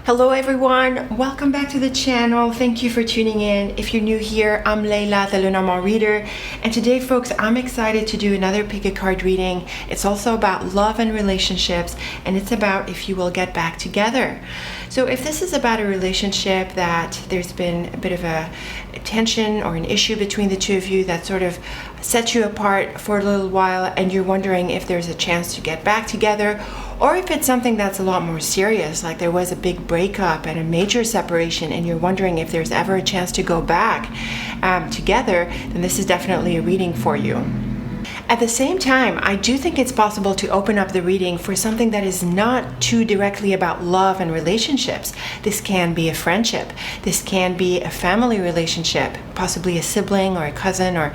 Hello everyone, welcome back to the channel. Thank you for tuning in. If you're new here, I'm Layla, the Lenormand reader, and today folks, I'm excited to do another pick-a-card reading. It's also about love and relationships, and it's about if you will get back together. So if this is about a relationship that there's been a bit of a tension or an issue between the two of you that sort of set you apart for a little while and you're wondering if there's a chance to get back together, or if it's something that's a lot more serious, like there was a big breakup and a major separation and you're wondering if there's ever a chance to go back together, then this is definitely a reading for you. At the same time, I do think it's possible to open up the reading for something that is not too directly about love and relationships. This can be a friendship. This can be a family relationship, possibly a sibling or a cousin or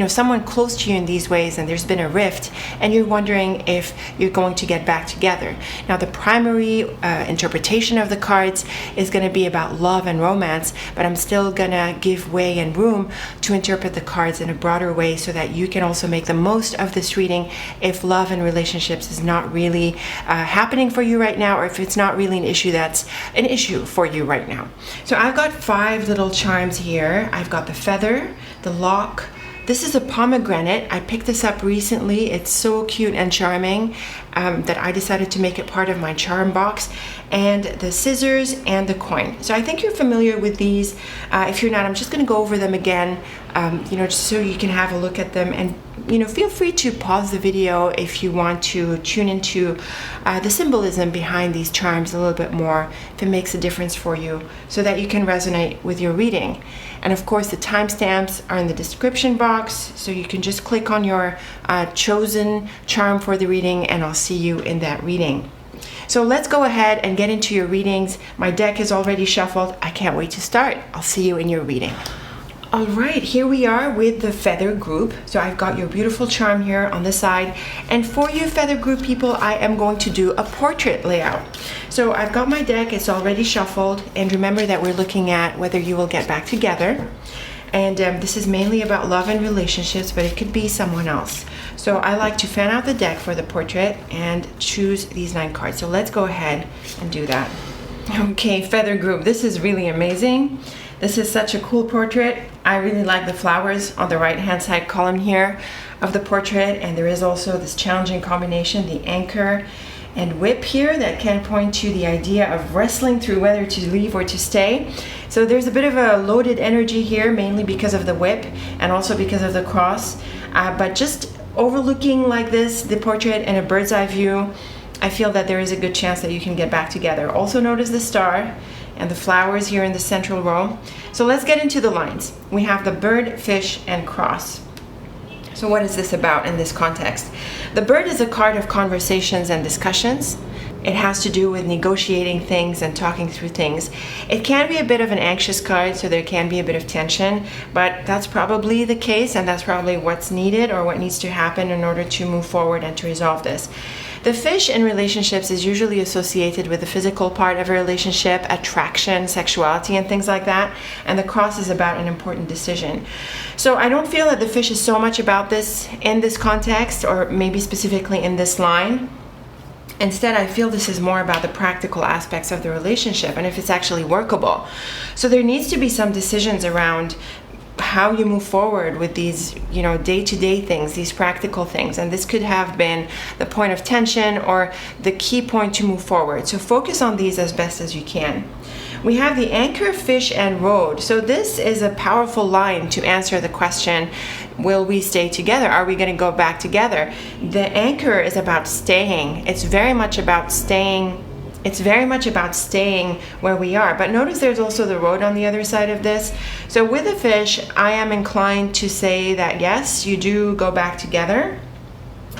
someone close to you in these ways, and there's been a rift and you're wondering if you're going to get back together. Now, the primary interpretation of the cards is going to be about love and romance, but I'm still going to give way and room to interpret the cards in a broader way so that you can also make the most of this reading if love and relationships is not really happening for you right now, or if it's not really an issue that's an issue for you right now. So I've got 5 little chimes here. I've got the feather, the lock. This is a pomegranate. I picked this up recently. It's so cute and charming that I decided to make it part of my charm box. And the scissors and the coin. So I think you're familiar with these. If you're not, I'm just going to go over them again, just so you can have a look at them. And feel free to pause the video if you want to tune into the symbolism behind these charms a little bit more, if it makes a difference for you, so that you can resonate with your reading. And of course, the timestamps are in the description box, so you can just click on your chosen charm for the reading, and I'll see you in that reading. So let's go ahead and get into your readings. My deck is already shuffled. I can't wait to start. I'll see you in your reading. All right, here we are with the feather group. So I've got your beautiful charm here on the side. And for you feather group people, I am going to do a portrait layout. So I've got my deck, it's already shuffled. And remember that we're looking at whether you will get back together. And this is mainly about love and relationships, but it could be someone else. So I like to fan out the deck for the portrait and choose these 9 cards. So let's go ahead and do that. Okay, feather group, this is really amazing. This is such a cool portrait. I really like the flowers on the right hand side column here of the portrait, and there is also this challenging combination, the anchor and whip here, that can point to the idea of wrestling through whether to leave or to stay. So there's a bit of a loaded energy here, mainly because of the whip and also because of the cross, but just overlooking like this the portrait in a bird's eye view, I feel that there is a good chance that you can get back together. Also notice the star and the flowers here in the central row. So let's get into the lines. We have the bird, fish, and cross. So what is this about in this context? The bird is a card of conversations and discussions. It has to do with negotiating things and talking through things. It can be a bit of an anxious card, so there can be a bit of tension, but that's probably the case, and that's probably what's needed or what needs to happen in order to move forward and to resolve this. The fish in relationships is usually associated with the physical part of a relationship, attraction, sexuality, and things like that. And the cross is about an important decision. So I don't feel that the fish is so much about this in this context, or maybe specifically in this line. Instead, I feel this is more about the practical aspects of the relationship and if it's actually workable. So there needs to be some decisions around how you move forward with these, day-to-day things, these practical things. And this could have been the point of tension or the key point to move forward. So focus on these as best as you can. We have the anchor, fish, and road. So this is a powerful line to answer the question, will we stay together? Are we going to go back together? The anchor is about staying. It's very much about staying. It's very much about staying where we are. But notice there's also the road on the other side of this. So with the fish, I am inclined to say that yes, you do go back together.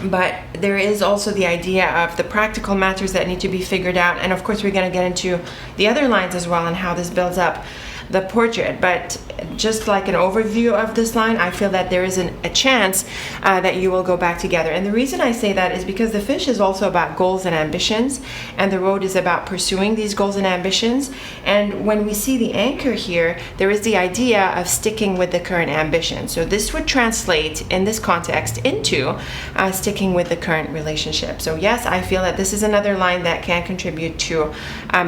But there is also the idea of the practical matters that need to be figured out. And of course, we're going to get into the other lines as well and how this builds up. the portrait. But just like an overview of this line, I feel that there is a chance that you will go back together. And the reason I say that is because the fish is also about goals and ambitions, and the road is about pursuing these goals and ambitions. And when we see the anchor here, there is the idea of sticking with the current ambition. So this would translate in this context into sticking with the current relationship. So yes, I feel that this is another line that can contribute to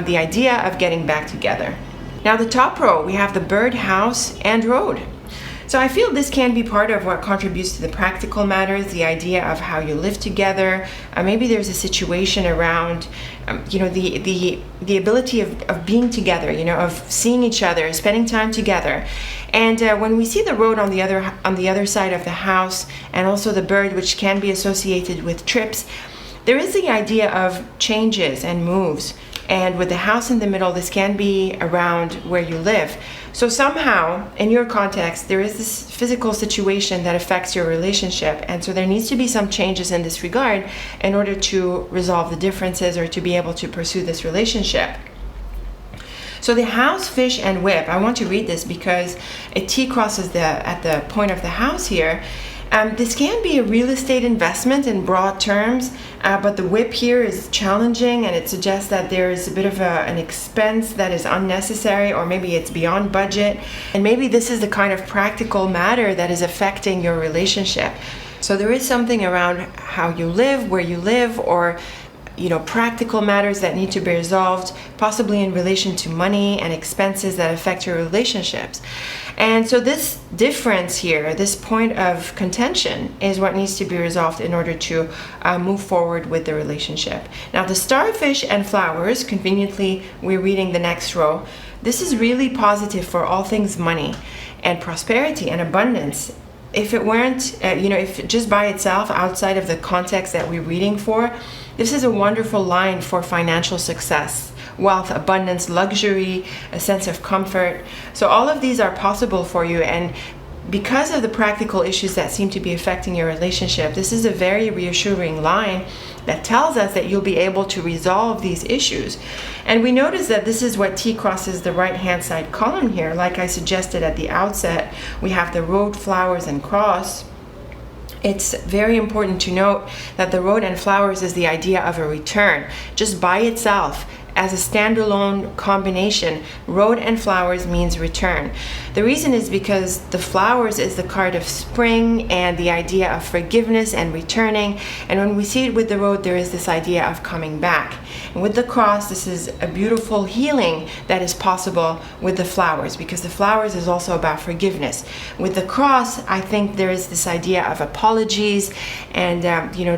the idea of getting back together. Now the top row, we have the bird, house, and road. So I feel this can be part of what contributes to the practical matters, the idea of how you live together. Maybe there's a situation around, the ability of being together, of seeing each other, spending time together. And when we see the road on the other side of the house, and also the bird, which can be associated with trips, there is the idea of changes and moves. And with the house in the middle, this can be around where you live. So somehow, in your context, there is this physical situation that affects your relationship. And so there needs to be some changes in this regard in order to resolve the differences or to be able to pursue this relationship. So the house, fish, and whip, I want to read this because a T crosses at the point of the house here. This can be a real estate investment in broad terms, but the whip here is challenging, and it suggests that there is a bit of an expense that is unnecessary, or maybe it's beyond budget, and maybe this is the kind of practical matter that is affecting your relationship. So there is something around how you live, where you live, or practical matters that need to be resolved, possibly in relation to money and expenses that affect your relationships. And so this difference here, this point of contention, is what needs to be resolved in order to move forward with the relationship. Now the starfish and flowers, conveniently we're reading the next row, this is really positive for all things money and prosperity and abundance. If it weren't, if just by itself, outside of the context that we're reading for, this is a wonderful line for financial success, wealth, abundance, luxury, a sense of comfort. So all of these are possible for you, and because of the practical issues that seem to be affecting your relationship, this is a very reassuring line that tells us that you'll be able to resolve these issues. And we notice that this is what T crosses the right-hand side column here. Like I suggested at the outset, we have the road, flowers, and cross. It's very important to note that the road and flowers is the idea of a return. Just by itself, as a standalone combination, road and flowers means return. The reason is because the flowers is the card of spring and the idea of forgiveness and returning. And when we see it with the road, there is this idea of coming back. And with the cross, this is a beautiful healing that is possible with the flowers, because the flowers is also about forgiveness. With the cross, I think there is this idea of apologies and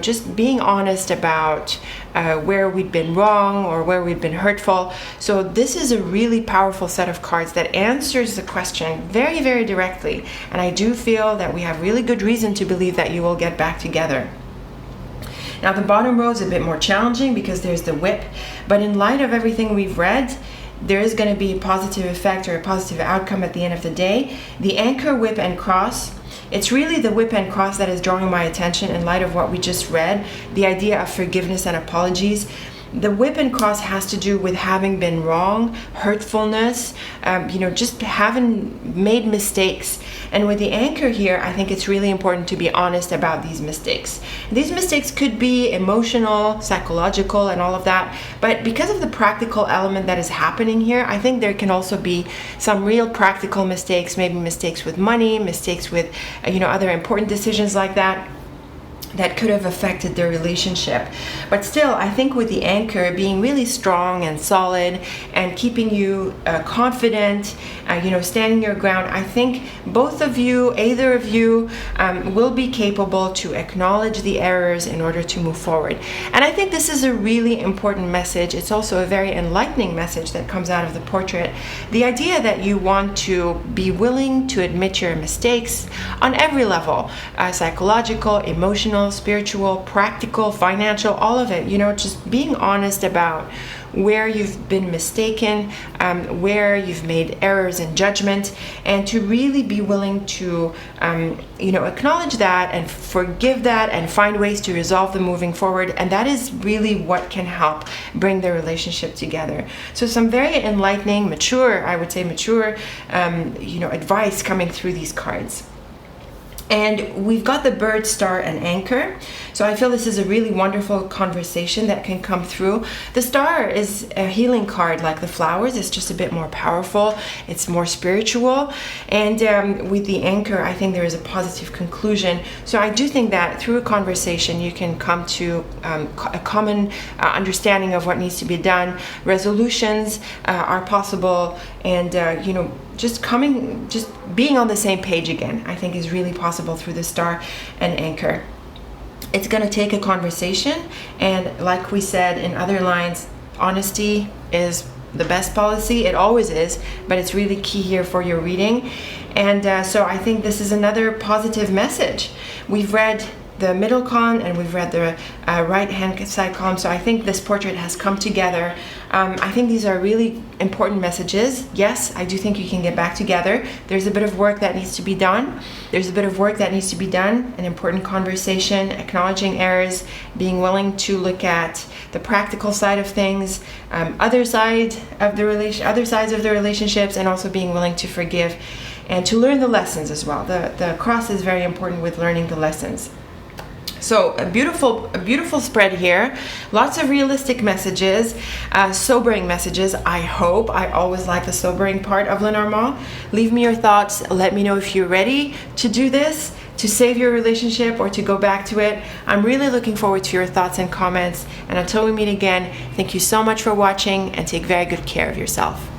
just being honest about where we'd been wrong or where we'd been hurtful. So this is a really powerful set of cards that answers the question very, very directly. And I do feel that we have really good reason to believe that you will get back together. Now the bottom row is a bit more challenging because there's the whip, but in light of everything we've read, there is going to be a positive effect or a positive outcome at the end of the day. The anchor, whip, and cross, it's really the whip and cross that is drawing my attention in light of what we just read, the idea of forgiveness and apologies. The whip and cross has to do with having been wrong, hurtfulness, just having made mistakes. And with the anchor here, I think it's really important to be honest about these mistakes. These mistakes could be emotional, psychological, and all of that. But because of the practical element that is happening here, I think there can also be some real practical mistakes, maybe mistakes with money, mistakes with, other important decisions like that could have affected their relationship. But still, I think with the anchor being really strong and solid and keeping you confident, standing your ground, I think both of you, either of you, will be capable to acknowledge the errors in order to move forward. And I think this is a really important message. It's also a very enlightening message that comes out of the portrait. The idea that you want to be willing to admit your mistakes on every level, psychological, emotional, spiritual, practical, financial, all of it, just being honest about where you've been mistaken, where you've made errors in judgment, and to really be willing to acknowledge that and forgive that and find ways to resolve them moving forward. And that is really what can help bring the relationship together. So some very enlightening, mature advice coming through these cards. And we've got the bird, star, and anchor. So I feel this is a really wonderful conversation that can come through. The star is a healing card like the flowers. It's just a bit more powerful. It's more spiritual. And with the anchor, I think there is a positive conclusion. So I do think that through a conversation, you can come to a common understanding of what needs to be done. Resolutions are possible. And, just being on the same page again, I think is really possible through the star and anchor. It's going to take a conversation, and like we said in other lines, honesty is the best policy. It always is, but it's really key here for your reading. And so I think this is another positive message. We've read the middle column and we've read the right hand side column, so I think this portrait has come together. I think these are really important messages. Yes, I do think you can get back together. There's a bit of work that needs to be done. An important conversation, acknowledging errors, being willing to look at the practical side of things, other sides of the relationships, and also being willing to forgive and to learn the lessons as well. The cross is very important with learning the lessons. So a beautiful spread here. Lots of realistic messages, sobering messages, I hope. I always like the sobering part of Lenormand. Leave me your thoughts. Let me know if you're ready to do this, to save your relationship or to go back to it. I'm really looking forward to your thoughts and comments. And until we meet again, thank you so much for watching and take very good care of yourself.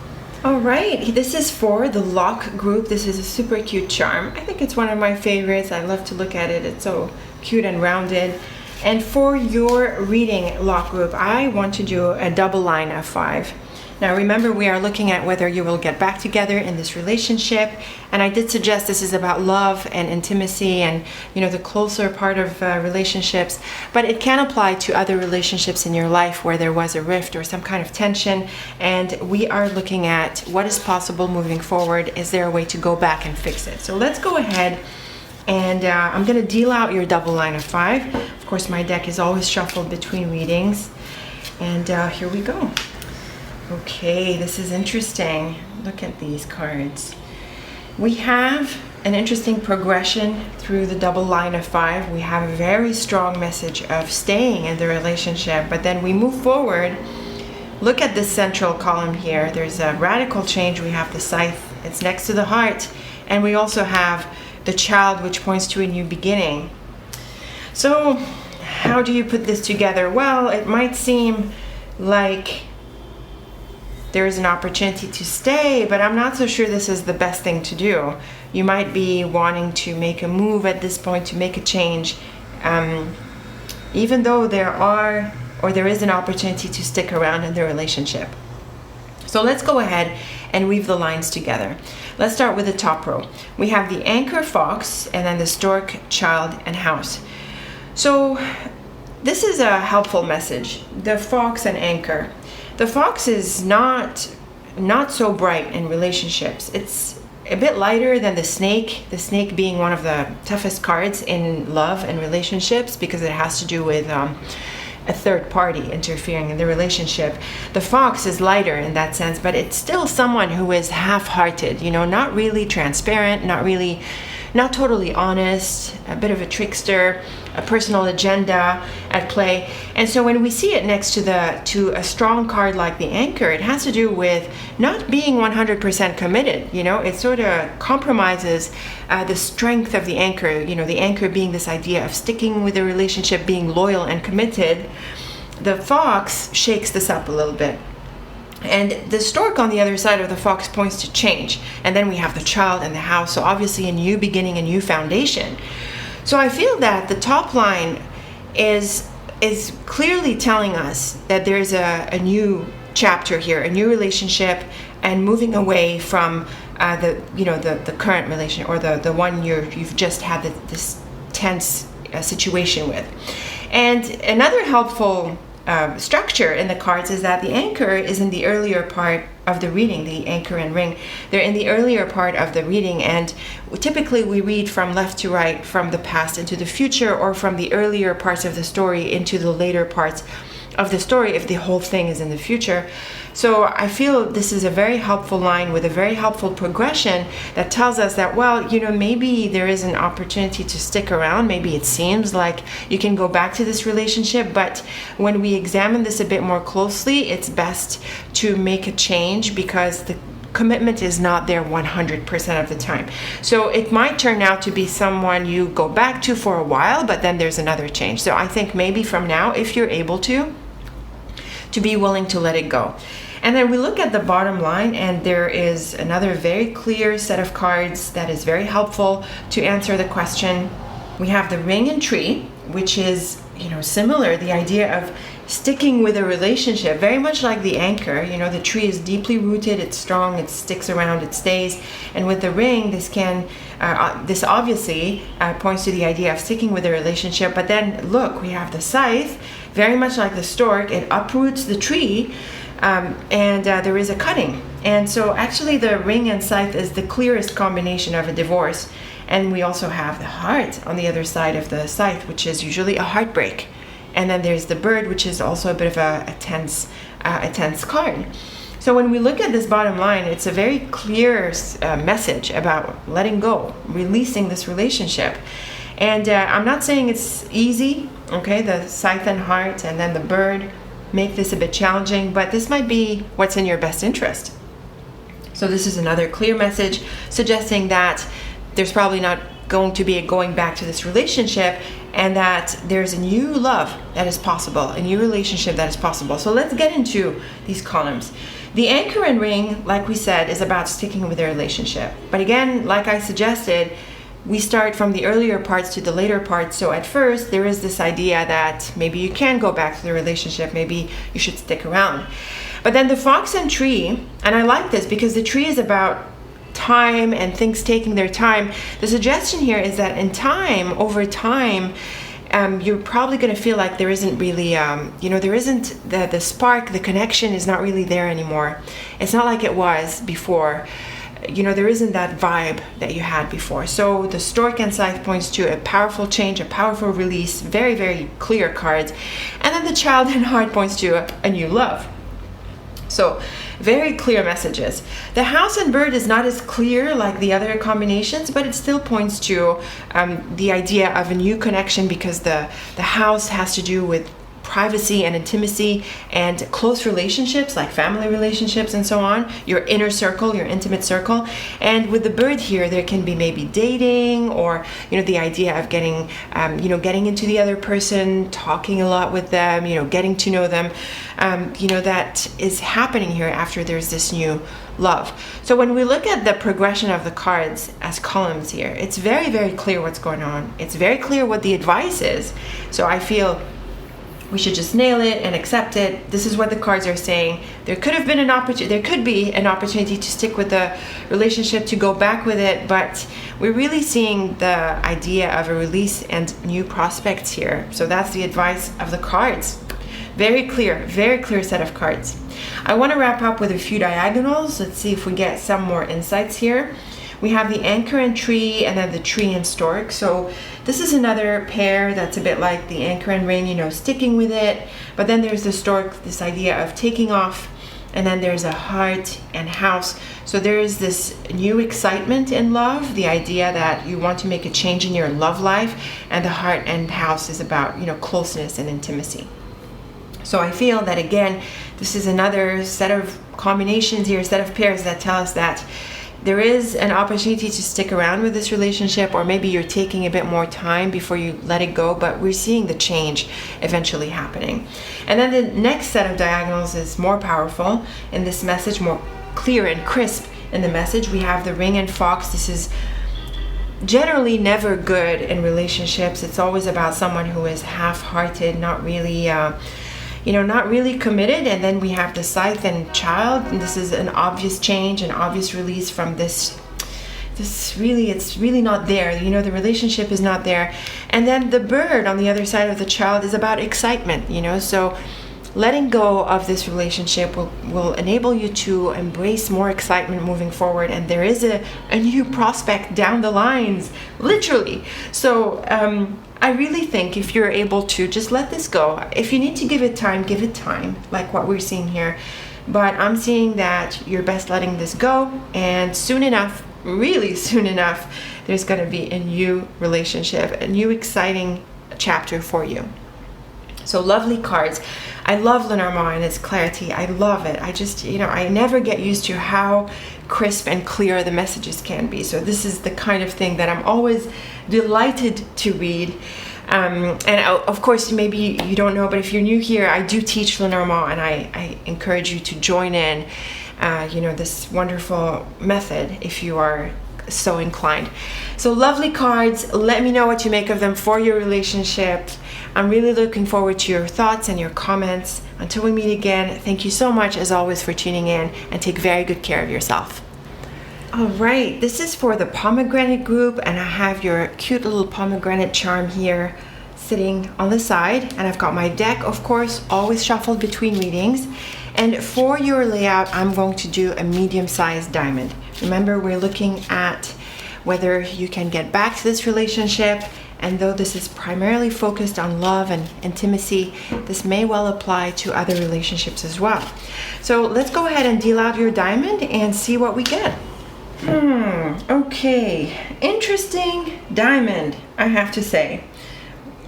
All right, this is for the lock group. This is a super cute charm. I think it's one of my favorites. I love to look at it. It's so cute and rounded. And for your reading lock group, I want to do a double line of 5. Now remember, we are looking at whether you will get back together in this relationship, and I did suggest this is about love and intimacy and the closer part of relationships, but it can apply to other relationships in your life where there was a rift or some kind of tension, and we are looking at what is possible moving forward. Is there a way to go back and fix it? So let's go ahead and I'm going to deal out your double line of 5. Of course, my deck is always shuffled between readings, and here we go. Okay, this is interesting. Look at these cards. We have an interesting progression through the double line of 5. We have a very strong message of staying in the relationship, but then we move forward. Look at this central column here. There's a radical change. We have the scythe. It's next to the heart. And we also have the child, which points to a new beginning. So how do you put this together? Well, it might seem like there is an opportunity to stay, but I'm not so sure this is the best thing to do. You might be wanting to make a move at this point, to make a change, even though there is an opportunity to stick around in the relationship. So let's go ahead and weave the lines together. Let's start with the top row. We have the anchor, fox, and then the stork, child, and house. So this is a helpful message, the fox and anchor. The fox is not so bright in relationships. It's a bit lighter than the snake being one of the toughest cards in love and relationships because it has to do with a third party interfering in the relationship. The fox is lighter in that sense, but it's still someone who is half-hearted, not really transparent, not totally honest, a bit of a trickster, a personal agenda at play. And so when we see it next to a strong card like the anchor, it has to do with not being 100% committed. It sort of compromises the strength of the anchor. The anchor being this idea of sticking with a relationship, being loyal and committed. The fox shakes this up a little bit. And the stork on the other side of the fox points to change. And then we have the child and the house. So obviously a new beginning, a new foundation. So I feel that the top line is clearly telling us that there's a new chapter here, a new relationship, and moving away from the current relationship or the one you've just had this tense situation with. And another helpful structure in the cards is that the anchor is in the earlier part of the reading. The anchor and ring, they're in the earlier part of the reading, and typically we read from left to right, from the past into the future, or from the earlier parts of the story into the later parts of the story if the whole thing is in the future. So I feel this is a very helpful line with a very helpful progression that tells us that, well, maybe there is an opportunity to stick around. Maybe it seems like you can go back to this relationship, but when we examine this a bit more closely, it's best to make a change because the commitment is not there 100% of the time. So it might turn out to be someone you go back to for a while, but then there's another change. So I think maybe from now, if you're able to be willing to let it go. And then we look at the bottom line, and there is another very clear set of cards that is very helpful to answer the question. We have the ring and tree, which is, similar, the idea of sticking with a relationship, very much like the anchor. The tree is deeply rooted, it's strong, it sticks around, it stays. And with the ring, this obviously points to the idea of sticking with a relationship. But then look, we have the scythe, very much like the stork, it uproots the tree, and there is a cutting. And so actually the ring and scythe is the clearest combination of a divorce. And we also have the heart on the other side of the scythe, which is usually a heartbreak. And then there's the bird, which is also a bit of a tense card. So when we look at this bottom line, it's a very clear message about letting go, releasing this relationship. And I'm not saying it's easy, okay? The scythe and heart and then the bird make this a bit challenging, but this might be what's in your best interest. So this is another clear message suggesting that there's probably not going to be a going back to this relationship, and that there's a new love that is possible, a new relationship that is possible. So let's get into these columns. The anchor and ring, like we said, is about sticking with a relationship. But again, like I suggested, we start from the earlier parts to the later parts. So at first, there is this idea that maybe you can go back to the relationship, maybe you should stick around. But then the fox and tree, and I like this because the tree is about time and things taking their time. The suggestion here is that in time, over time, you're probably going to feel like there isn't really, there isn't the spark, the connection is not really there anymore. It's not like it was before. There isn't that vibe that you had before. So the stork and scythe points to a powerful change, a powerful release, very, very clear cards. And then the child and heart points to a new love. So very clear messages. The house and bird is not as clear like the other combinations, but it still points to the idea of a new connection, because the house has to do with privacy and intimacy and close relationships like family relationships and so on, your inner circle, your intimate circle. And with the bird here, there can be maybe dating, or the idea of getting into the other person, talking a lot with them, getting to know them. That is happening here after there's this new love. So when we look at the progression of the cards as columns here, it's very, very clear what's going on. It's very clear what the advice is. So I feel we should just nail it and accept it. This is what the cards are saying. There could be an opportunity to stick with the relationship, to go back with it, but we're really seeing the idea of a release and new prospects here. So that's the advice of the cards. Very clear set of cards. I want to wrap up with a few diagonals. Let's see if we get some more insights here. We have the anchor and tree, and then the tree and stork. So this is another pair that's a bit like the anchor and ring, sticking with it. But then there's the stork, this idea of taking off. And then there's a heart and house. So there is this new excitement in love, the idea that you want to make a change in your love life. And the heart and house is about, closeness and intimacy. So I feel that, again, this is another set of combinations here, set of pairs that tell us that there is an opportunity to stick around with this relationship, or maybe you're taking a bit more time before you let it go, but we're seeing the change eventually happening. And then the next set of diagonals is more powerful in this message, more clear and crisp in the message. We have the ring and fox. This is generally never good in relationships. It's always about someone who is half-hearted, not really not really committed. And then we have the scythe and child, and this is an obvious change, an obvious release from this really, it's really not there. The relationship is not there. And then the bird on the other side of the child is about excitement, so letting go of this relationship will enable you to embrace more excitement moving forward, and there is a new prospect down the lines, literally. So I really think if you're able to just let this go, if you need to give it time, like what we're seeing here. But I'm seeing that you're best letting this go, and soon enough, really soon enough, there's going to be a new relationship, a new exciting chapter for you. So lovely cards. I love Lenormand and its clarity. I love it. I just, I never get used to how crisp and clear the messages can be. So this is the kind of thing that I'm always delighted to read. And of course, maybe you don't know, but if you're new here, I do teach Lenormand, and I encourage you to join in, this wonderful method if you are so inclined. So lovely cards. Let me know what you make of them for your relationship. I'm really looking forward to your thoughts and your comments. Until we meet again, thank you so much as always for tuning in, and take very good care of yourself. All right, this is for the Pomegranate group, and I have your cute little pomegranate charm here sitting on the side, and I've got my deck, of course, always shuffled between readings. And for your layout, I'm going to do a medium-sized diamond. Remember, we're looking at whether you can get back to this relationship, and though this is primarily focused on love and intimacy, this may well apply to other relationships as well. So let's go ahead and deal out your diamond and see what we get. Okay, interesting diamond, I have to say.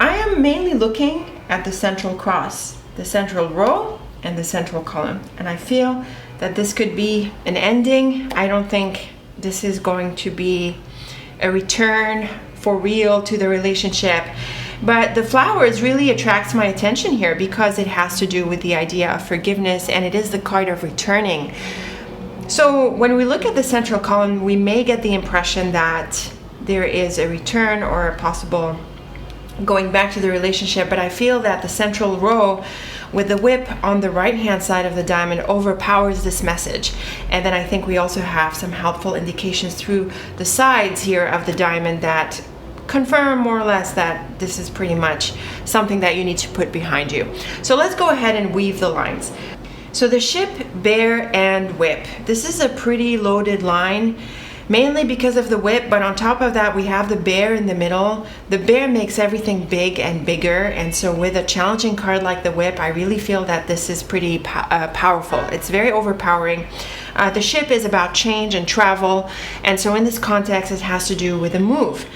I am mainly looking at the central cross, the central row, and the central column, and I feel that this could be an ending. I don't think this is going to be a return for real to the relationship, but the flowers really attracts my attention here because it has to do with the idea of forgiveness, and it is the card of returning. So when we look at the central column, we may get the impression that there is a return or a possible going back to the relationship, but I feel that the central row with the whip on the right hand side of the diamond overpowers this message. And then I think we also have some helpful indications through the sides here of the diamond that confirm more or less that this is pretty much something that you need to put behind you. So let's go ahead and weave the lines. So the ship, bear, and whip. This is a pretty loaded line, mainly because of the whip, but on top of that we have the bear in the middle. The bear makes everything big and bigger, and so with a challenging card like the whip, I really feel that this is pretty powerful. It's very overpowering. The ship is about change and travel, and so in this context it has to do with a move.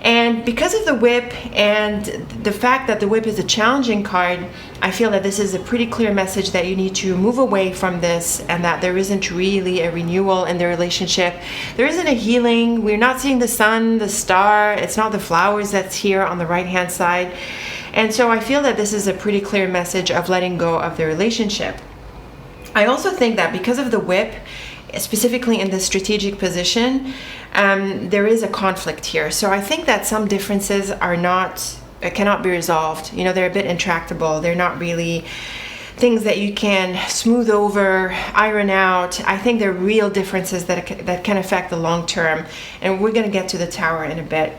And because of the whip and the fact that the whip is a challenging card, I feel that this is a pretty clear message that you need to move away from this, and that there isn't really a renewal in the relationship. There isn't a healing. We're not seeing the sun, the star. It's not the flowers that's here on the right-hand side. And so I feel that this is a pretty clear message of letting go of the relationship. I also think that because of the whip, specifically in the strategic position, there is a conflict here. So I think that some differences cannot be resolved. They're a bit intractable. They're not really things that you can smooth over, iron out. I think they're real differences that can affect the long term. And we're going to get to the tower in a bit.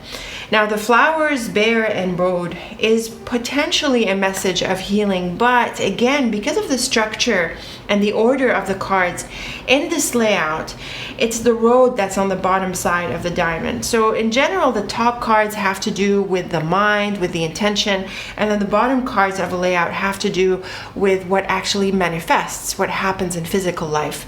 Now, the flowers, bear, and road is potentially a message of healing, but again, because of the structure and the order of the cards in this layout, it's the road that's on the bottom side of the diamond. So in general, the top cards have to do with the mind, with the intention, and then the bottom cards of a layout have to do with what actually manifests, what happens in physical life.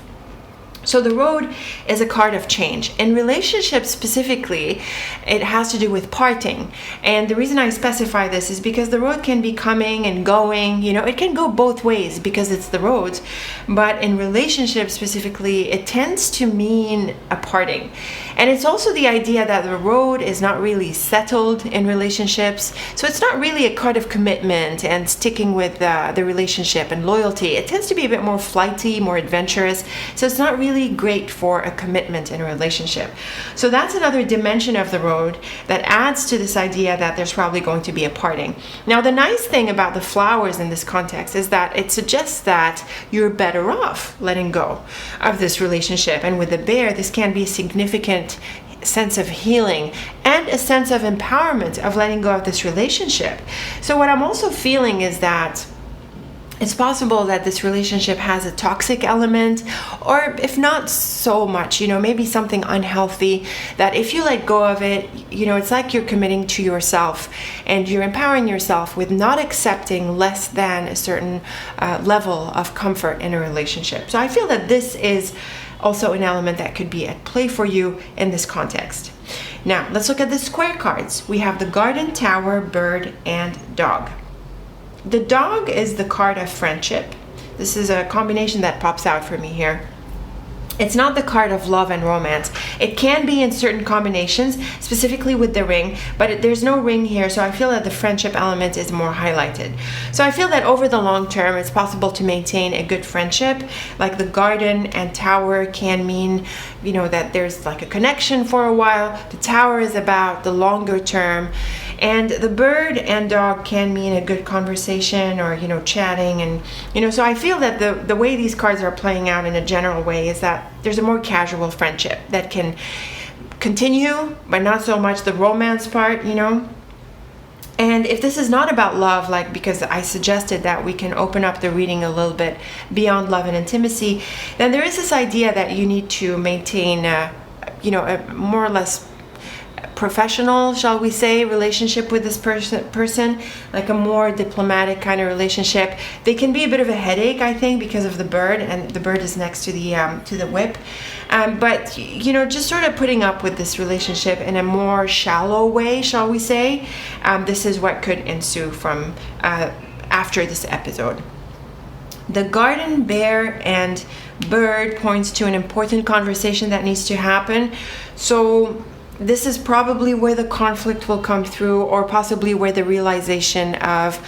So the road is a card of change. In relationships specifically, it has to do with parting. And the reason I specify this is because the road can be coming and going. It can go both ways because it's the road. But in relationships specifically, it tends to mean a parting. And it's also the idea that the road is not really settled in relationships. So it's not really a card of commitment and sticking with the relationship and loyalty. It tends to be a bit more flighty, more adventurous. So it's not really great for a commitment in a relationship. So that's another dimension of the road that adds to this idea that there's probably going to be a parting. Now, the nice thing about the flowers in this context is that it suggests that you're better off letting go of this relationship. And with the bear, this can be a significant sense of healing and a sense of empowerment of letting go of this relationship. So what I'm also feeling is that It's possible that this relationship has a toxic element, or if not so much, maybe something unhealthy, that if you let go of it, it's like you're committing to yourself and you're empowering yourself with not accepting less than a certain level of comfort in a relationship. So I feel that this is also an element that could be at play for you in this context. Now, let's look at the square cards. We have the garden, tower, bird, and dog. The dog is the card of friendship. This is a combination that pops out for me here. It's not the card of love and romance. It can be in certain combinations, specifically with the ring, but there's no ring here, so I feel that the friendship element is more highlighted. So I feel that over the long term, it's possible to maintain a good friendship. Like the garden and tower can mean, that there's like a connection for a while. The tower is about the longer term. And the bird and dog can mean a good conversation or, chatting. And, so I feel that the way these cards are playing out in a general way is that there's a more casual friendship that can continue, but not so much the romance part, And if this is not about love, like because I suggested that we can open up the reading a little bit beyond love and intimacy, then there is this idea that you need to maintain, a more or less professional, shall we say, relationship with this person, like a more diplomatic kind of relationship. They can be a bit of a headache, I think, because of the bird, and the bird is next to the whip. But just sort of putting up with this relationship in a more shallow way, shall we say. This is what could ensue from after this episode. The garden, bear, and bird points to an important conversation that needs to happen. So this is probably where the conflict will come through, or possibly where the realization of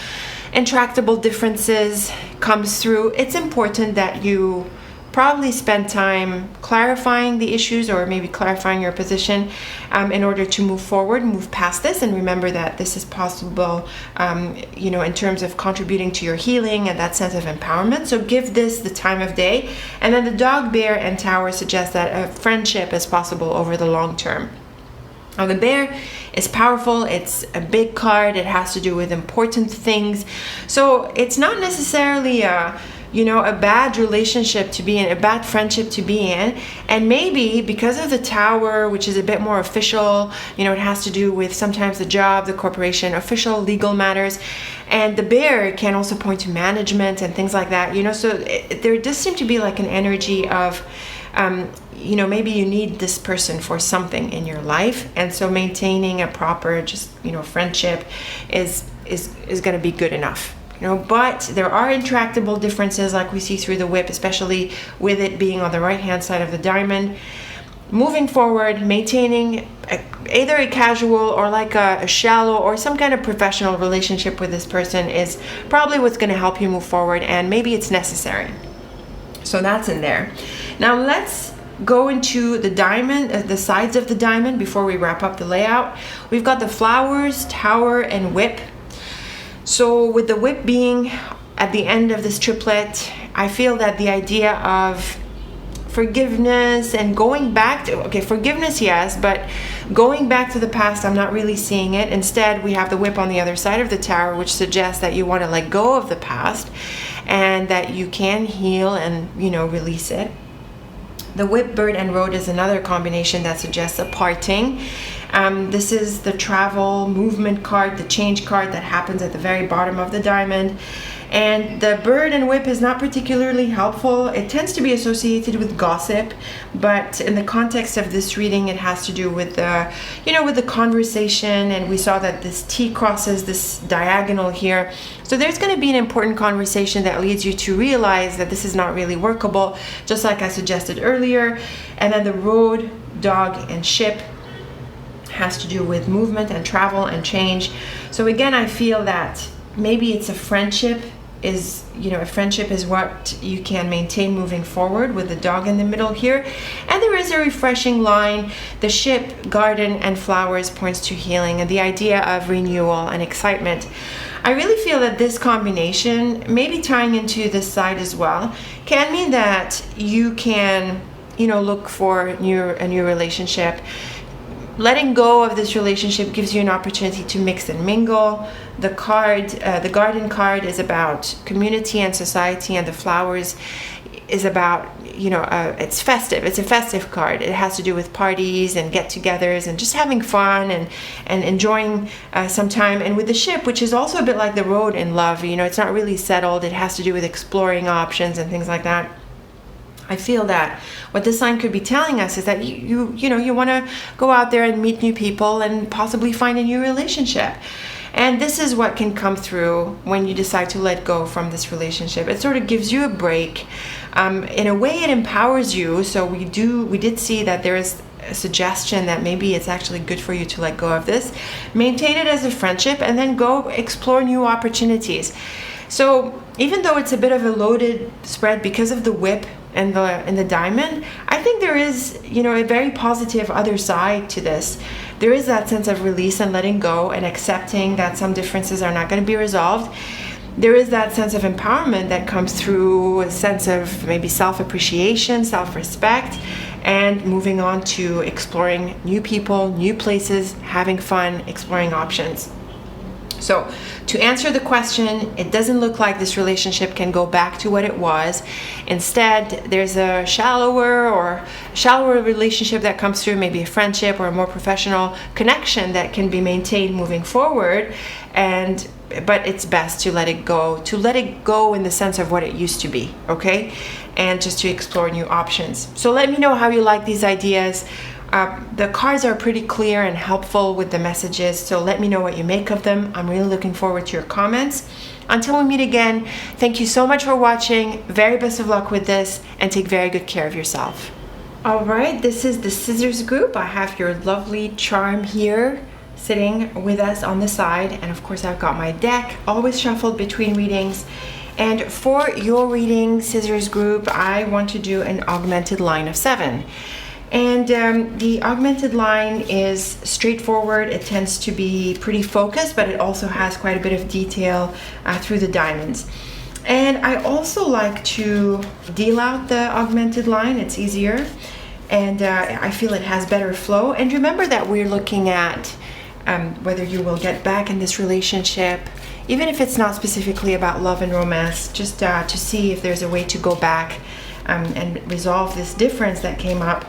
intractable differences comes through. It's important that you probably spend time clarifying the issues, or maybe clarifying your position in order to move forward, move past this, and remember that this is possible, in terms of contributing to your healing and that sense of empowerment. So give this the time of day. And then the dog, bear, and tower suggest that a friendship is possible over the long term. Now, the bear is powerful. It's a big card. It has to do with important things. So it's not necessarily a bad relationship to be in, a bad friendship to be in. And maybe because of the tower, which is a bit more official, it has to do with sometimes the job, the corporation, official legal matters. And the bear can also point to management and things like that, so there does seem to be like an energy of, maybe you need this person for something in your life. And so maintaining a proper, friendship is going to be good enough. But there are intractable differences, like we see through the whip, especially with it being on the right hand side of the diamond. Moving forward, maintaining either a casual or like a shallow or some kind of professional relationship with this person is probably what's going to help you move forward, and maybe it's necessary. So that's in there. Now let's go into the diamond, the sides of the diamond, before we wrap up the layout. We've got the flowers, tower, and whip. So with the whip being at the end of this triplet, I feel that the idea of forgiveness and going back to, forgiveness, yes, but going back to the past, I'm not really seeing it. Instead, we have the whip on the other side of the tower, which suggests that you want to let go of the past and that you can heal and, release it. The whip, bird, and road is another combination that suggests a parting. This is the travel movement card, the change card that happens at the very bottom of the diamond. And the bird and whip is not particularly helpful. It tends to be associated with gossip, but in the context of this reading, it has to do with the, with the conversation. And we saw that this T crosses this diagonal here. So there's going to be an important conversation that leads you to realize that this is not really workable, just like I suggested earlier. And then the road, dog, and ship has to do with movement and travel and change. So again, I feel that maybe it's a friendship is what you can maintain moving forward with the dog in the middle here. And there is a refreshing line. The ship, garden, and flowers points to healing and the idea of renewal and excitement. I really feel that this combination, maybe tying into this side as well, can mean that you can, look for a new relationship. letting go of this relationship gives you an opportunity to mix and mingle. The garden card is about community and society, and the flowers is about, it's festive. It's a festive card. It has to do with parties and get-togethers and just having fun and enjoying some time. And with the ship, which is also a bit like the road in love, it's not really settled. It has to do with exploring options and things like that. I feel that what this sign could be telling us is that you want to go out there and meet new people and possibly find a new relationship. And this is what can come through when you decide to let go from this relationship. It sort of gives you a break. In a way, it empowers you. So we did see that there is a suggestion that maybe it's actually good for you to let go of this, maintain it as a friendship, and then go explore new opportunities. So even though it's a bit of a loaded spread because of the whip and the diamond, I think there is, a very positive other side to this. There is that sense of release and letting go and accepting that some differences are not going to be resolved. There is that sense of empowerment that comes through a sense of maybe self-appreciation, self-respect, and moving on to exploring new people, new places, having fun, exploring options. So to answer the question, it doesn't look like this relationship can go back to what it was. Instead, there's a shallower relationship that comes through, maybe a friendship or a more professional connection that can be maintained moving forward. But it's best to let it go in the sense of what it used to be, okay? And just to explore new options. So let me know how you like these ideas. The cards are pretty clear and helpful with the messages, so let me know what you make of them. I'm really looking forward to your comments. Until we meet again, thank you so much for watching. Very best of luck with this, and take very good care of yourself. All right, this is the scissors group. I have your lovely charm here sitting with us on the side, and of course I've got my deck always shuffled between readings. And for your reading, scissors group, I want to do an augmented line of 7. And the augmented line is straightforward. It tends to be pretty focused, but it also has quite a bit of detail through the diamonds. And I also like to deal out the augmented line. It's easier, and I feel it has better flow. And remember that we're looking at whether you will get back in this relationship, even if it's not specifically about love and romance, just to see if there's a way to go back and resolve this difference that came up,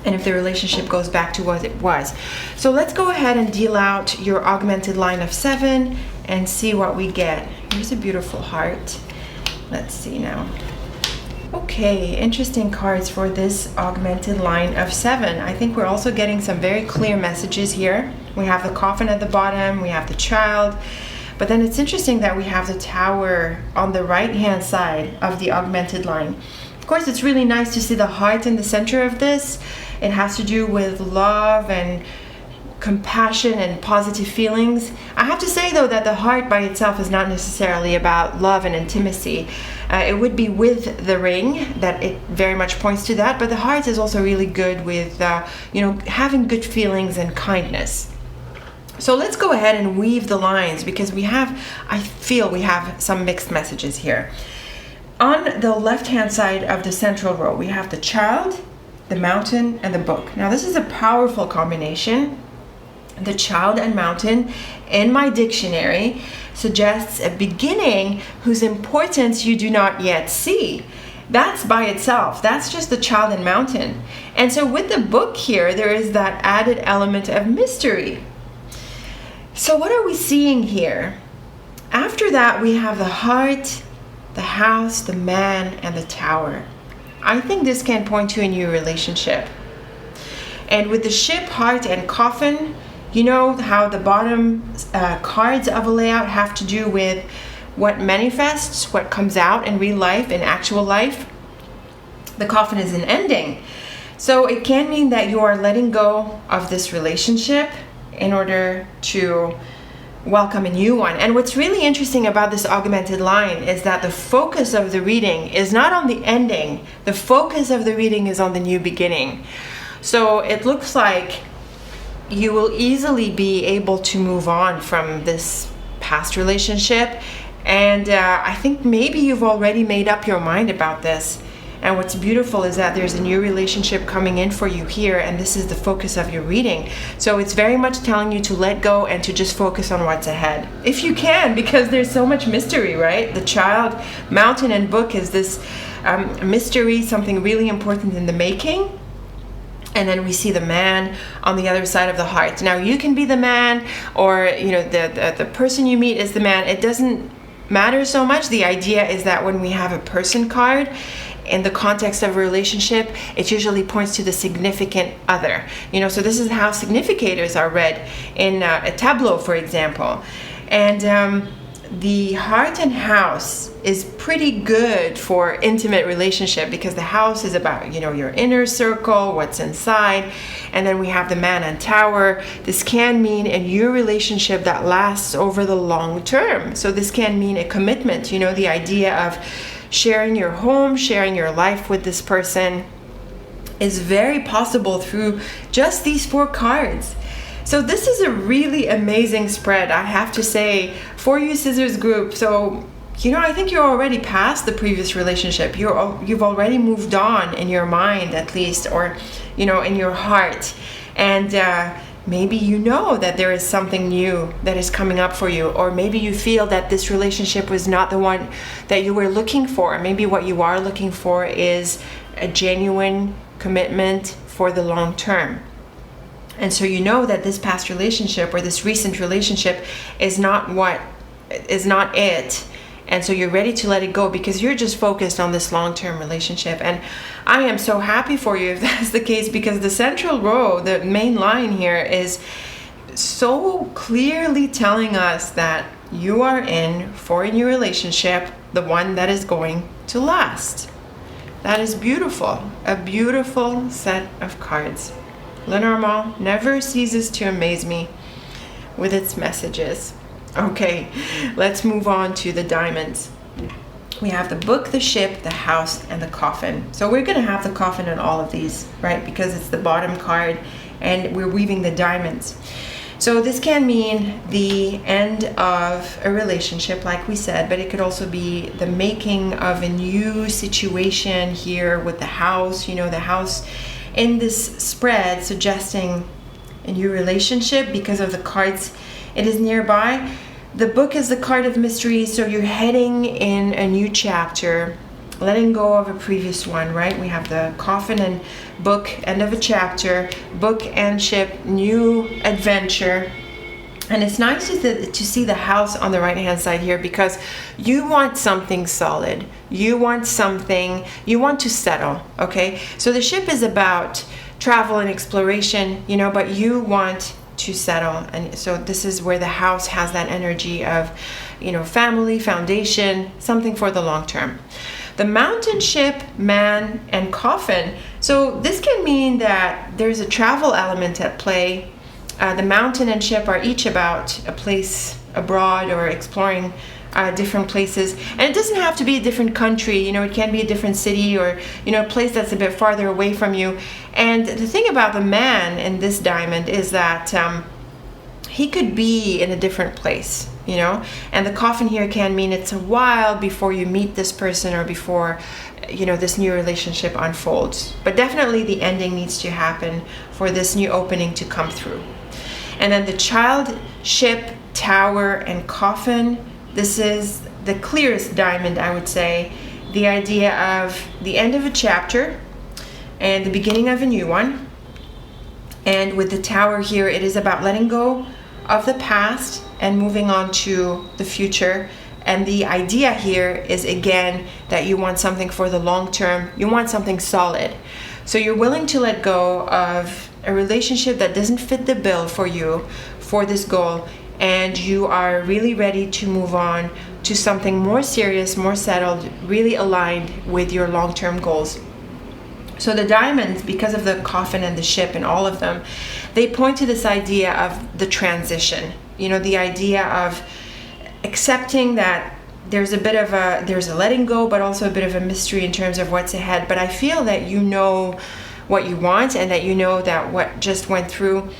and if the relationship goes back to what it was. So let's go ahead and deal out your augmented line of 7 and see what we get. Here's a beautiful heart. Let's see now. Okay, interesting cards for this augmented line of 7. I think we're also getting some very clear messages here. We have the coffin at the bottom, we have the child, but then it's interesting that we have the tower on the right hand side of the augmented line. Of course, it's really nice to see the heart in the center of this. It has to do with love and compassion and positive feelings. I have to say though that the heart by itself is not necessarily about love and intimacy. It would be with the ring that it very much points to that, but the heart is also really good with having good feelings and kindness. So let's go ahead and weave the lines, because I feel we have some mixed messages here. On the left hand side of the central row, we have the child, the mountain, and the book. Now this is a powerful combination. The child and mountain in my dictionary suggests a beginning whose importance you do not yet see. That's by itself. That's just the child and mountain. And so with the book here, there is that added element of mystery. So what are we seeing here? After that, we have the heart, the house, the man, and the tower. I think this can point to a new relationship. And with the ship, heart, and coffin, you know how the bottom cards of a layout have to do with what manifests, what comes out in real life, in actual life. The coffin is an ending. So it can mean that you are letting go of this relationship in order to welcome a new one. And what's really interesting about this augmented line is that the focus of the reading is not on the ending. The focus of the reading is on the new beginning. So it looks like you will easily be able to move on from this past relationship. And I think maybe you've already made up your mind about this. And what's beautiful is that there's a new relationship coming in for you here, and this is the focus of your reading. So it's very much telling you to let go and to just focus on what's ahead, if you can, because there's so much mystery, right? The child, mountain, and book is this mystery, something really important in the making. And then we see the man on the other side of the heart. Now you can be the man, or the person you meet is the man. It doesn't matter so much. The idea is that when we have a person card in the context of a relationship, it usually points to the significant other. So this is how significators are read in a tableau, for example. And the heart and house is pretty good for intimate relationship, because the house is about your inner circle, what's inside. And then we have the man and tower. This can mean a new relationship that lasts over the long term. So this can mean a commitment, the idea of sharing your home, sharing your life with this person is very possible through just these 4 cards. So this is a really amazing spread, I have to say, for you Scissors group. So, I think you're already past the previous relationship. You've already moved on in your mind, at least, or, in your heart. And maybe that there is something new that is coming up for you. Or maybe you feel that this relationship was not the one that you were looking for. Maybe what you are looking for is a genuine commitment for the long term. And so that this past relationship or this recent relationship is not it. And so you're ready to let it go because you're just focused on this long-term relationship. And I am so happy for you if that's the case, because the central row, the main line here, is so clearly telling us that you are in for a new relationship, the one that is going to last. That is beautiful. A beautiful set of cards. Lenormand never ceases to amaze me with its messages. Okay, let's move on to the diamonds. We have the book, the ship, the house, and the coffin. So we're going to have the coffin in all of these, right? Because it's the bottom card and we're weaving the diamonds. So this can mean the end of a relationship, like we said, but it could also be the making of a new situation here with the house. The house in this spread suggesting a new relationship because of the cards it is nearby. The book is the card of mystery, so you're heading in a new chapter, letting go of a previous one, right? We have the coffin and book, end of a chapter, book and ship, new adventure. And it's nice to see the house on the right hand side here, because you want something solid. You want to settle, okay? So the ship is about travel and exploration, but you want to settle. And so this is where the house has that energy of, family, foundation, something for the long term. The mountain, ship, man, and coffin. So this can mean that there's a travel element at play. The mountain and ship are each about a place abroad or exploring different places. And it doesn't have to be a different country, it can be a different city or, a place that's a bit farther away from you. And the thing about the man in this diamond is that he could be in a different place, and the coffin here can mean it's a while before you meet this person or before, this new relationship unfolds. But definitely the ending needs to happen for this new opening to come through. And then the child, ship, tower, and coffin. This is the clearest diamond, I would say. The idea of the end of a chapter and the beginning of a new one. And with the tower here, it is about letting go of the past and moving on to the future. And the idea here is, again, that you want something for the long term. You want something solid. So you're willing to let go of a relationship that doesn't fit the bill for you for this goal, and you are really ready to move on to something more serious, more settled, really aligned with your long-term goals. So the diamonds, because of the coffin and the ship and all of them, they point to this idea of the transition. The idea of accepting that there's a letting go, but also a bit of a mystery in terms of what's ahead. But I feel that what you want, and that that what just went through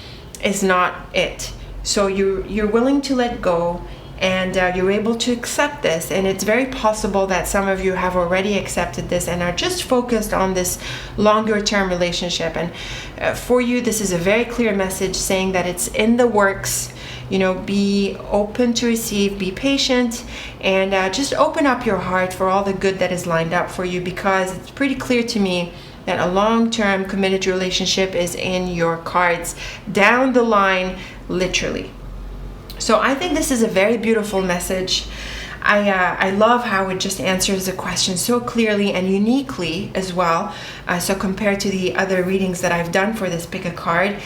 is not it. So you're willing to let go, and you're able to accept this. And it's very possible that some of you have already accepted this and are just focused on this longer term relationship. And for you, this is a very clear message saying that it's in the works. You know, be open to receive, be patient, and just open up your heart for all the good that is lined up for you, because it's pretty clear to me that a long-term committed relationship is in your cards down the line, literally. So I think this is a very beautiful message. I love how it just answers the question so clearly and uniquely as well. So compared to the other readings that I've done for this pick a card,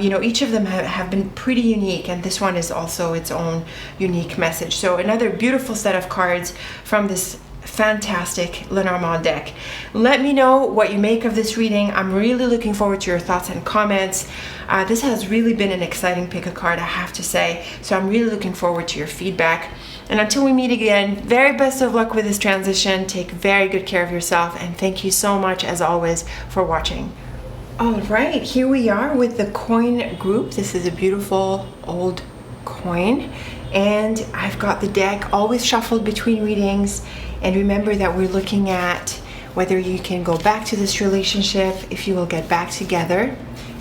you know, each of them have been pretty unique, and this one is also its own unique message. So another beautiful set of cards from this fantastic Lenormand deck. Let me know what you make of this reading. I'm really looking forward to your thoughts and comments. This has really been an exciting pick a card, I have to say. So I'm really looking forward to your feedback. And until we meet again, very best of luck with this transition. Take very good care of yourself, and thank you so much as always for watching. All right, here we are with the coin group. This is a beautiful old coin, and I've got the deck always shuffled between readings. And remember that we're looking at whether you can go back to this relationship, if you will get back together,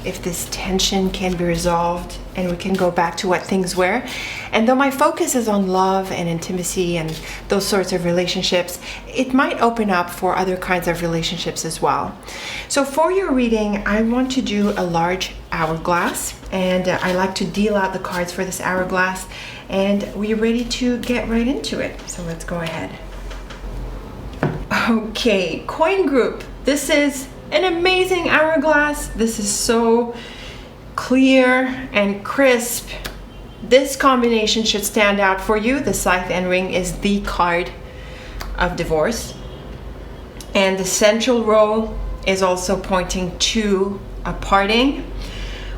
if this tension can be resolved and we can go back to what things were. And though my focus is on love and intimacy and those sorts of relationships, it might open up for other kinds of relationships as well. So for your reading, I want to do a large hourglass, and I like to deal out the cards for this hourglass, and we're ready to get right into it. So let's go ahead. Okay, coin group. This is an amazing hourglass. This is so clear and crisp. This combination should stand out for you. The scythe and ring is the card of divorce. And the central row is also pointing to a parting.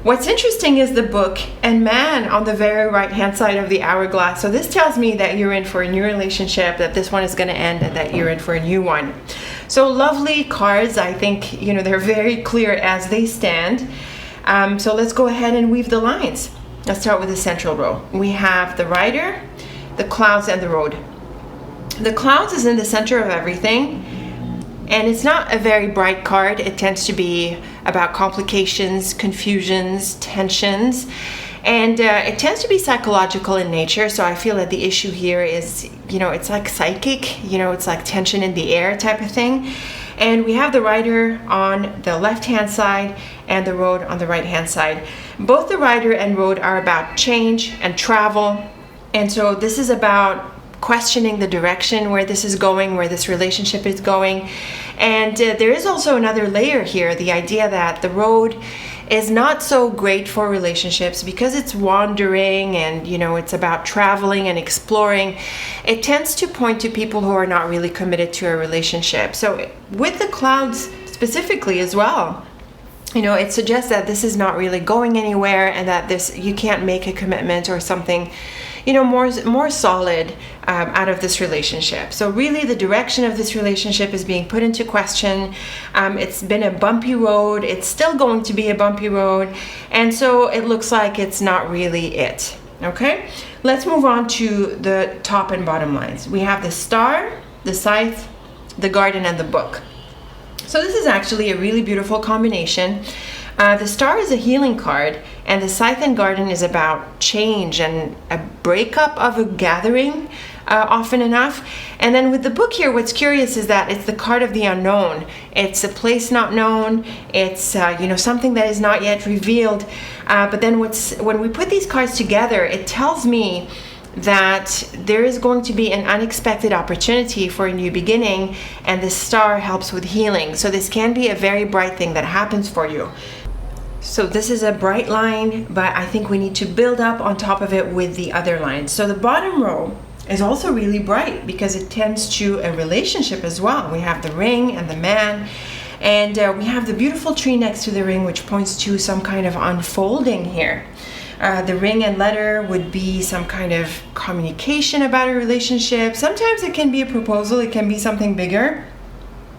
What's interesting is the book and man on the very right hand side of the hourglass. So this tells me that you're in for a new relationship, that this one is going to end, and that you're in for a new one. So lovely cards. I think, you know, they're very clear as they stand. So let's go ahead and weave the lines. Let's start with the central row. We have the rider, the clouds, and the road. The clouds is in the center of everything, and it's not a very bright card. It tends to be about complications, confusions, tensions, and it tends to be psychological in nature. So I feel that the issue here is, you know, it's like psychic, you know, it's like tension in the air type of thing. And we have the rider on the left-hand side and the road on the right-hand side. Both the rider and road are about change and travel. And so this is about questioning the direction where this is going, where this relationship is going. And there is also another layer here, the idea that the road is not so great for relationships because it's wandering and, you know, it's about traveling and exploring. It tends to point to people who are not really committed to a relationship. So with the clouds specifically as well, you know, it suggests that this is not really going anywhere, and that this, you can't make a commitment or something, you know, more solid out of this relationship. So really the direction of this relationship is being put into question. It's been a bumpy road. It's still going to be a bumpy road. And so it looks like it's not really it. Okay, let's move on to the top and bottom lines. We have the star, the scythe, the garden, and the book. So this is actually a really beautiful combination. The star is a healing card, and the scythe and garden is about change and a breakup of a gathering, often enough. And then with the book here, what's curious is that it's the card of the unknown. It's a place not known. It's you know, something that is not yet revealed. But then when we put these cards together, it tells me that there is going to be an unexpected opportunity for a new beginning, and the star helps with healing. So this can be a very bright thing that happens for you. So this is a bright line, but I think we need to build up on top of it with the other lines. So the bottom row is also really bright because it tends to a relationship as well. We have the ring and the man, and we have the beautiful tree next to the ring, which points to some kind of unfolding here. The ring and letter would be some kind of communication about a relationship. Sometimes it can be a proposal, it can be something bigger.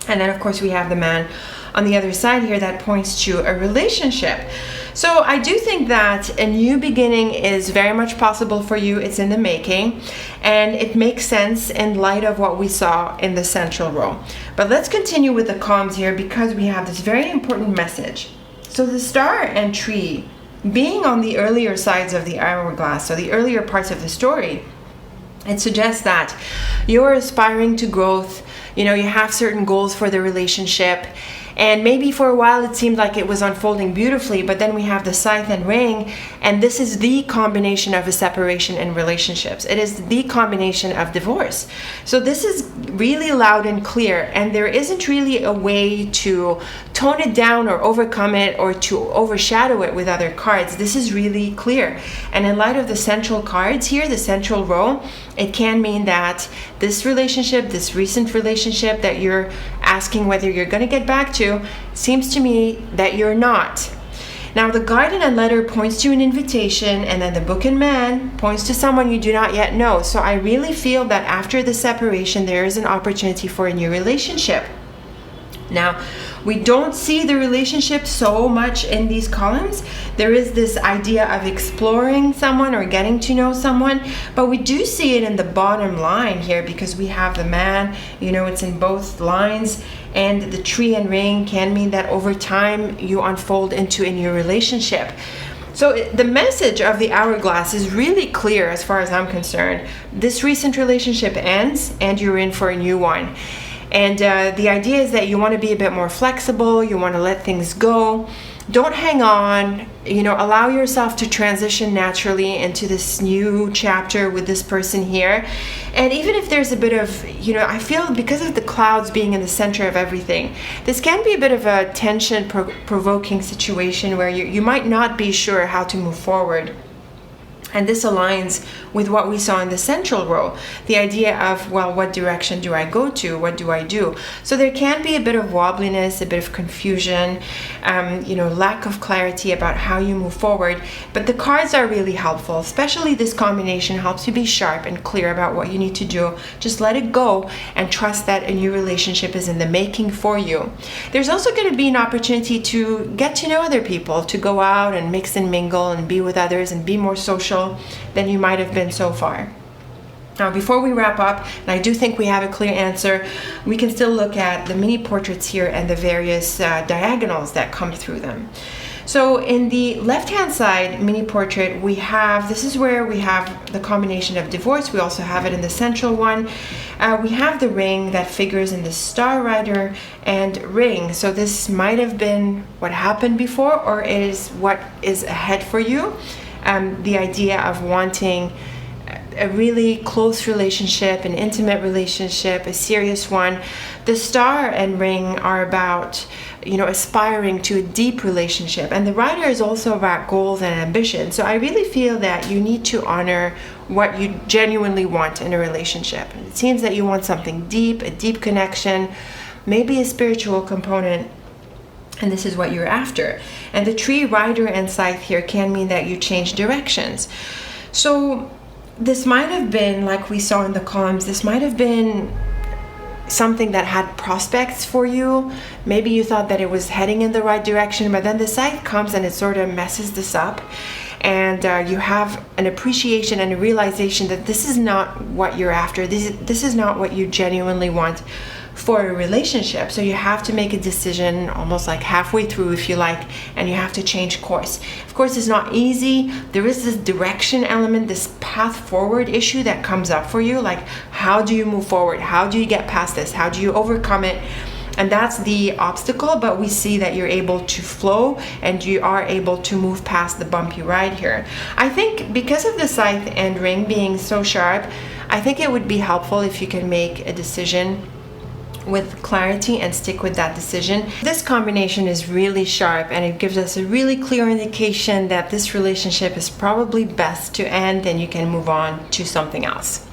And then of course we have the man on the other side here that points to a relationship. So I do think that a new beginning is very much possible for you. It's in the making, and it makes sense in light of what we saw in the central row. But let's continue with the columns here, because we have this very important message. So the star and tree being on the earlier sides of the hourglass, so the earlier parts of the story, it suggests that you're aspiring to growth. You have certain goals for the relationship. And maybe for a while it seemed like it was unfolding beautifully, but then we have the scythe and ring, and this is the combination of a separation in relationships. It is the combination of divorce. So this is really loud and clear, and there isn't really a way to tone it down or overcome it or to overshadow it with other cards. This is really clear. And in light of the central cards here, the central row, it can mean that this relationship, this recent relationship that you're asking whether you're going to get back to, seems to me that you're not. Now the Garden and Letter points to an invitation, and then the Book and Man points to someone you do not yet know. So I really feel that after the separation, there is an opportunity for a new relationship. Now, we don't see the relationship so much in these columns. There is this idea of exploring someone or getting to know someone, but we do see it in the bottom line here, because we have the man, it's in both lines, and the tree and ring can mean that over time you unfold into a new relationship. So the message of the hourglass is really clear as far as I'm concerned. This recent relationship ends and you're in for a new one. And the idea is that you want to be a bit more flexible, you want to let things go. Don't hang on, allow yourself to transition naturally into this new chapter with this person here. And even if there's a bit of, I feel because of the clouds being in the center of everything, this can be a bit of a tension-provoking situation where you might not be sure how to move forward. And this aligns with what we saw in the central row, the idea of, well, what direction do I go to? What do I do? So there can be a bit of wobbliness, a bit of confusion, lack of clarity about how you move forward. But the cards are really helpful, especially this combination helps you be sharp and clear about what you need to do. Just let it go and trust that a new relationship is in the making for you. There's also going to be an opportunity to get to know other people, to go out and mix and mingle and be with others and be more social than you might have been so far. Now, before we wrap up, and I do think we have a clear answer, we can still look at the mini portraits here and the various diagonals that come through them. So in the left-hand side mini portrait, this is where we have the combination of divorce. We also have it in the central one. We have the ring that figures in the Star Rider and ring. So this might have been what happened before, or it is what is ahead for you. The idea of wanting a really close relationship, an intimate relationship, a serious one. The star and ring are about, aspiring to a deep relationship. And the Rider is also about goals and ambition. So I really feel that you need to honor what you genuinely want in a relationship. It seems that you want something deep, a deep connection, maybe a spiritual component. And this is what you're after. And the tree, rider, and scythe here can mean that you change directions. So this might have been, like we saw in the columns, this might have been something that had prospects for you. Maybe you thought that it was heading in the right direction, but then the scythe comes and it sort of messes this up. And you have an appreciation and a realization that this is not what you're after. This is not what you genuinely want for a relationship. So you have to make a decision almost like halfway through, if you like, and you have to change course. Of course, it's not easy. There is this direction element, this path forward issue that comes up for you. Like, how do you move forward? How do you get past this? How do you overcome it? And that's the obstacle, but we see that you're able to flow and you are able to move past the bumpy ride here. I think because of the scythe and ring being so sharp, I think it would be helpful if you can make a decision with clarity and stick with that decision. This combination is really sharp and it gives us a really clear indication that this relationship is probably best to end and you can move on to something else.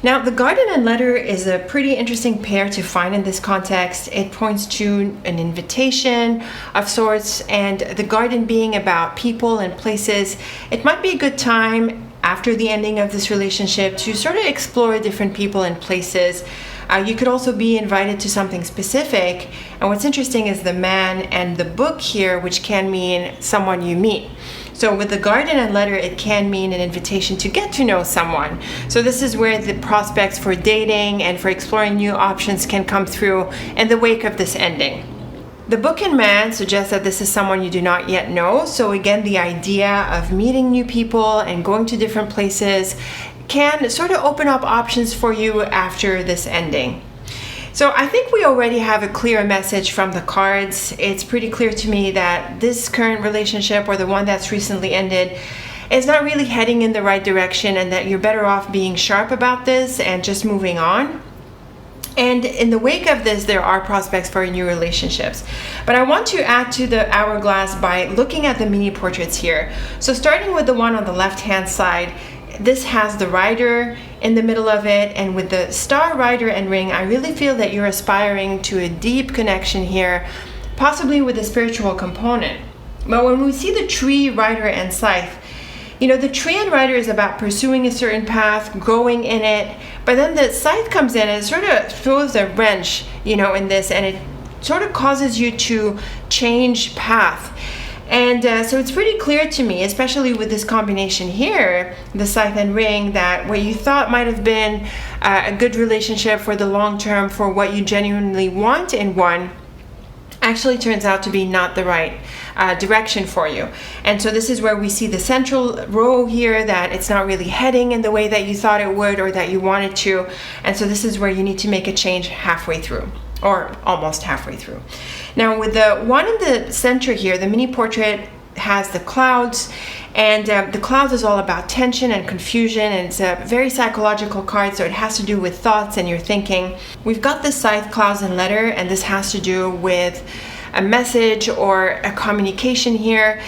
Now, the Garden and Letter is a pretty interesting pair to find in this context. It points to an invitation of sorts, and the garden being about people and places. It might be a good time after the ending of this relationship to sort of explore different people and places. You could also be invited to something specific. And what's interesting is the man and the book here, which can mean someone you meet. So with the garden and letter, it can mean an invitation to get to know someone. So this is where the prospects for dating and for exploring new options can come through in the wake of this ending. The book and man suggests that this is someone you do not yet know. So again, the idea of meeting new people and going to different places can sort of open up options for you after this ending. So I think we already have a clear message from the cards. It's pretty clear to me that this current relationship, or the one that's recently ended, is not really heading in the right direction, and that you're better off being sharp about this and just moving on. And in the wake of this, there are prospects for new relationships. But I want to add to the hourglass by looking at the mini portraits here. So starting with the one on the left-hand side, this has the rider in the middle of it, and with the star, rider, and ring, I really feel that you're aspiring to a deep connection here, possibly with a spiritual component. But when we see the tree, rider, and scythe, the tree and rider is about pursuing a certain path, growing in it, but then the scythe comes in and sort of throws a wrench, in this, and it sort of causes you to change path. And so it's pretty clear to me, especially with this combination here, the scythe and ring, that what you thought might have been a good relationship for the long term, for what you genuinely want in one, actually turns out to be not the right direction for you. And so this is where we see the central row here, that it's not really heading in the way that you thought it would or that you wanted to. And so this is where you need to make a change halfway through, or almost halfway through. Now with the one in the center here, the mini portrait has the clouds, and the clouds is all about tension and confusion, and it's a very psychological card, so it has to do with thoughts and your thinking. We've got the scythe, clouds, and letter, and this has to do with a message or a communication here.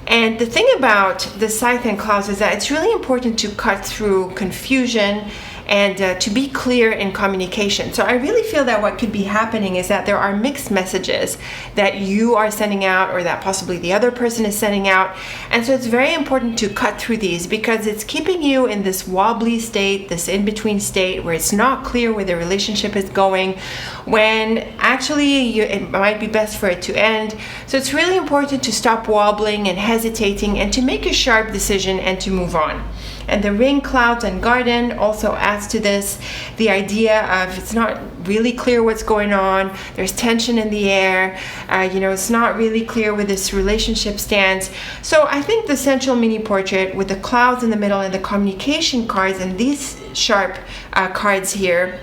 And the thing about the scythe and clouds is that it's really important to cut through confusion and to be clear in communication. So I really feel that what could be happening is that there are mixed messages that you are sending out, or that possibly the other person is sending out. And so it's very important to cut through these, because it's keeping you in this wobbly state, this in-between state, where it's not clear where the relationship is going, when actually it might be best for it to end. So it's really important to stop wobbling and hesitating, and to make a sharp decision and to move on. And the ring, clouds, and garden also adds to this, the idea of it's not really clear what's going on, there's tension in the air, it's not really clear where this relationship stands. So I think the central mini portrait with the clouds in the middle and the communication cards and these sharp cards here,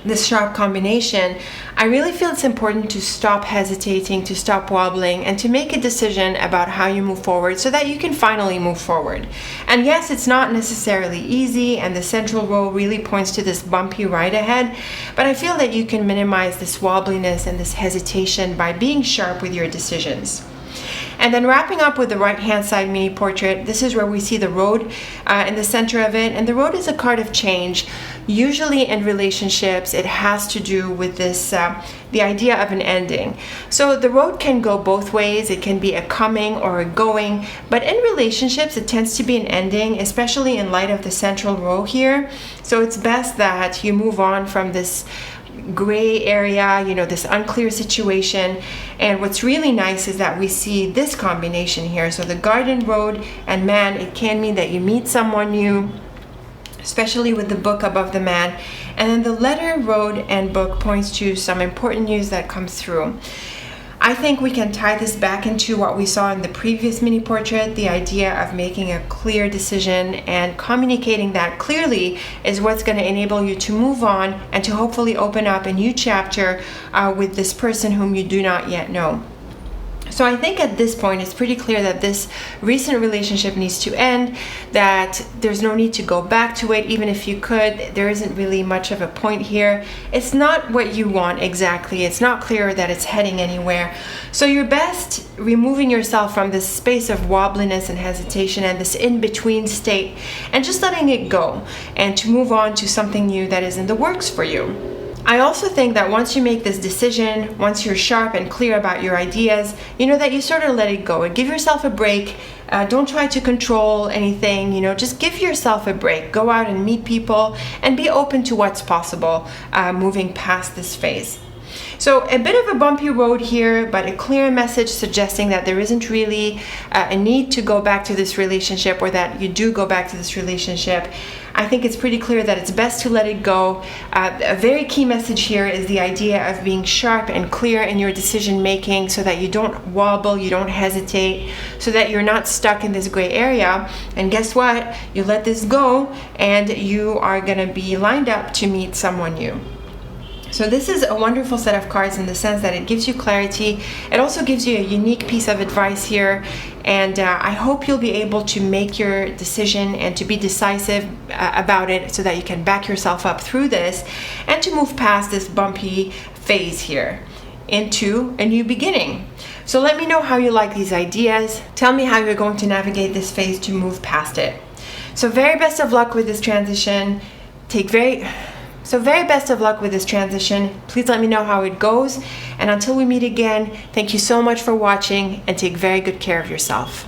this sharp combination, I really feel it's important to stop hesitating, to stop wobbling, and to make a decision about how you move forward, so that you can finally move forward. And yes, it's not necessarily easy, and the central row really points to this bumpy ride ahead, but I feel that you can minimize this wobbliness and this hesitation by being sharp with your decisions. And then wrapping up with the right hand side mini portrait, this is where we see the road in the center of it. And the road is a card of change. Usually in relationships, it has to do with this, the idea of an ending. So the road can go both ways. It can be a coming or a going. But in relationships, it tends to be an ending, especially in light of the central row here. So it's best that you move on from this gray area, this unclear situation. And what's really nice is that we see this combination here. So the garden, road, and man, it can mean that you meet someone new, especially with the book above the man. And then the letter, road, and book points to some important news that comes through. I think we can tie this back into what we saw in the previous mini portrait. The idea of making a clear decision and communicating that clearly is what's going to enable you to move on and to hopefully open up a new chapter with this person whom you do not yet know. So I think at this point it's pretty clear that this recent relationship needs to end, that there's no need to go back to it. Even if you could, there isn't really much of a point here. It's not what you want exactly. It's not clear that it's heading anywhere. So you're best removing yourself from this space of wobbliness and hesitation and this in-between state, and just letting it go and to move on to something new that is in the works for you. I also think that once you make this decision, once you're sharp and clear about your ideas, you know, that you sort of let it go and give yourself a break. Don't try to control anything, you know, just give yourself a break. Go out and meet people and be open to what's possible moving past this phase. So a bit of a bumpy road here, but a clear message suggesting that there isn't really a need to go back to this relationship, or that you do go back to this relationship. I think it's pretty clear that it's best to let it go. A very key message here is the idea of being sharp and clear in your decision making, so that you don't wobble, you don't hesitate, so that you're not stuck in this gray area. And guess what? You let this go and you are going to be lined up to meet someone new. So this is a wonderful set of cards in the sense that it gives you clarity. It also gives you a unique piece of advice here. And I hope you'll be able to make your decision and to be decisive about it, so that you can back yourself up through this and to move past this bumpy phase here into a new beginning. So let me know how you like these ideas. Tell me how you're going to navigate this phase to move past it. So very best of luck with this transition. Very best of luck with this transition. Please let me know how it goes. And until we meet again, thank you so much for watching, and take very good care of yourself.